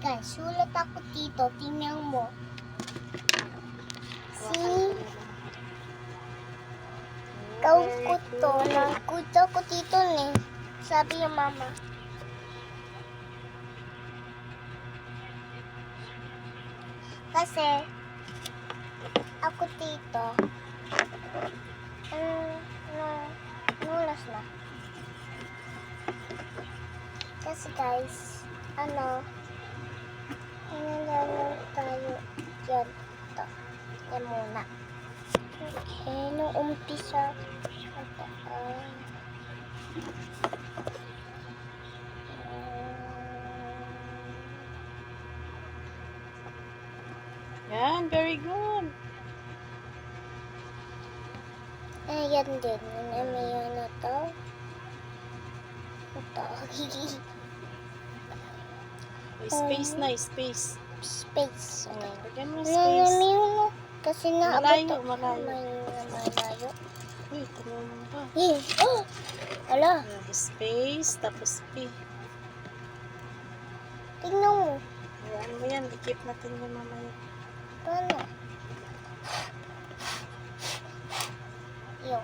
Guys, sulat ako dito. Tingnan mo. Kau to. Nangkuto ko dito ni. Sabi yung mama. Kasi, ako dito. Nulas na. Kasi guys, inalalang tayo dyan. Ito. Yan muna. Okay, nung umpisa. Yan, very good. Ayan din. Ayan na to. Ito. Space na, space. Space. Lagyan mo ng space. Kasi na Malayo, abot. malayo. Uy, tulungan pa. Oh! Ala. Space, tapos P. Tingnan mo. Ayan mo yan, i-keep natin yung mamaya. Paano? Yo.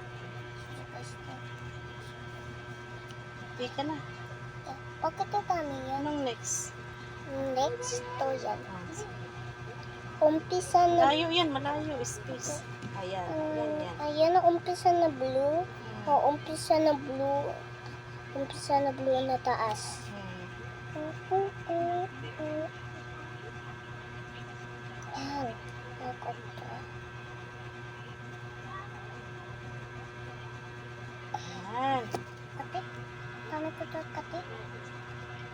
P ka na. Bakit ito kami yan? Anong next? Next to yan. Umpisa na. Malayo yan, malayo. Space. Ayan, yan. Ayan ang umpisa na blue. O, umpisa na blue. Umpisa na blue na taas. Yan. Ako to. Ayan. Kati? Kami ko to, kati?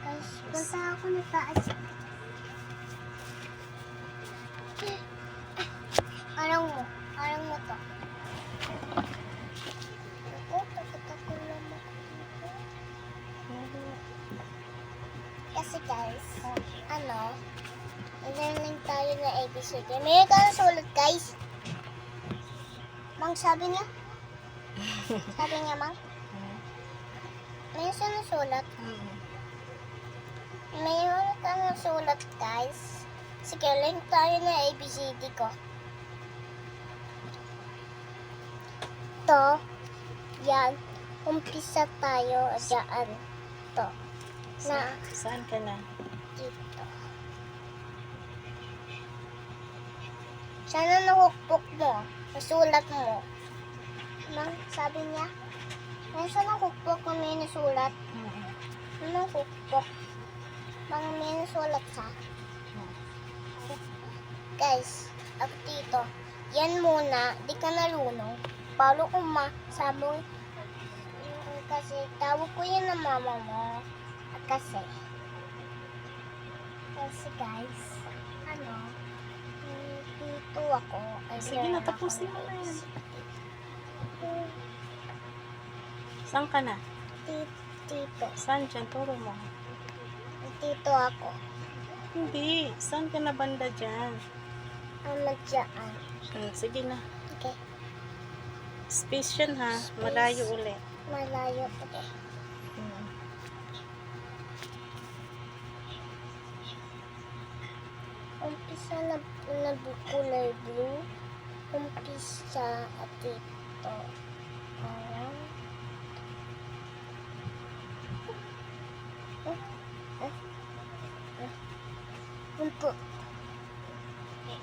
Guys, punta ako na taas. Alam mo to. Ako, takot ako naman. Kasi guys, learning tayo na ABCD. May sulat guys. Mang, sabi niya? Sabi niya, Mang? May sulat. Mayroon ka ng sulat guys. Sige, learn tayo na ABCD ko. To, yan. Umpisa tayo dyan. To. Na, Saan ka na? dito. Sana nahukpok mo. Nasulat mo. Mang, sabi niya. May sana hukpok na may nasulat. Anong hukpok? Mang may nasulat sa. Guys, ako dito. Yan muna. Di ka nalunong. Paano kung sabi kasi tawag ko yan ng mama mo. Kasi guys, dito ako. Sige na, tapusin mo na yan. Saan ka na? Dito. Saan dyan? Turo mo. Dito ako. Hindi. Saan ka na banda dyan? Dyan. Sige na. Okay. Space yan ha. Space. Malayo ulit. Malayo. Okay. Umpisa na kulay blue. Umpisa at dito. Ayan. Punto.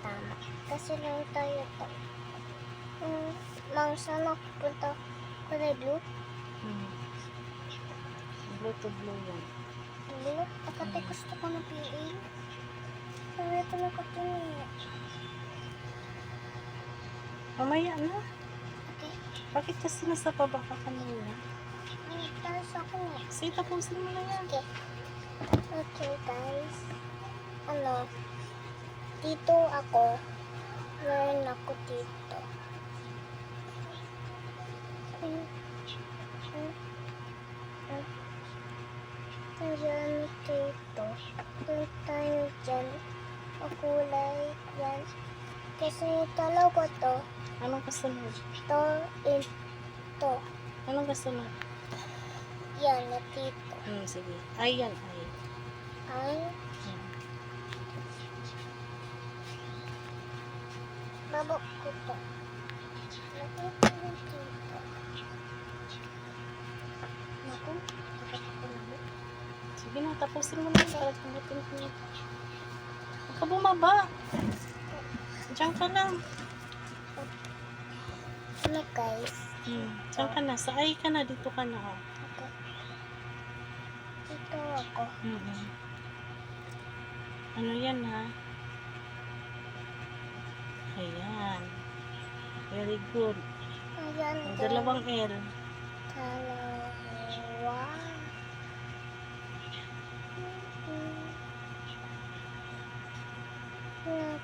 Tama. Kasi lang tayo to. Mang, saan ako punta? Kulay blue? Blue to blue yan. Blue? Akate gusto ko na PA. Sabi ito na katingin. Mamaya na. Okay. Bakit kasi nasa baba ka kanina? Ay, talas ako nga. Sige, tapusin mo na yan. Okay. Okay, guys. Dito ako. Meron ako dito. Ayan dito. Doon tayo dyan. Kulay yan. Kasi talaga to. Anong kasunod? To, ito. Anong kasunod? Yan, na dito. Sige. Ay, yan. Ay. Ay, Tabo ko to. Nakita ko dito. Naku, dapat ako naman. Sige na, tapusin mo na yun para tumutin ko. Huwag ka bumaba. Diyan ka lang. Ano guys? Diyan ka na. Sa ay ka na. Dito ka na. Oh. Okay. Dito ako. Ano yan ha? Ayan. Very good. Ayan. Ang dalawang L. Dalawa.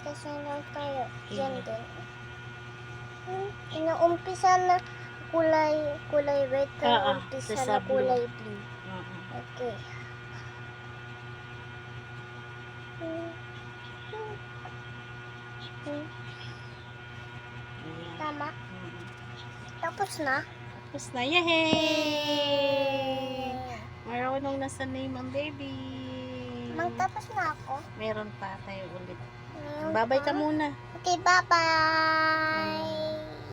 Kasi lang tayo. Yan Iya. din. Inaumpisa na kulay red. Umpisa sa na blue. kulay blue. Okay. Ayan. Tama. Tapos na. Tapos na. Yay! Marunong na sa name ang baby. Magtapos na ako. Meron pa tayo ulit. Ngayon Babay ka pa. muna. Okay, bye-bye.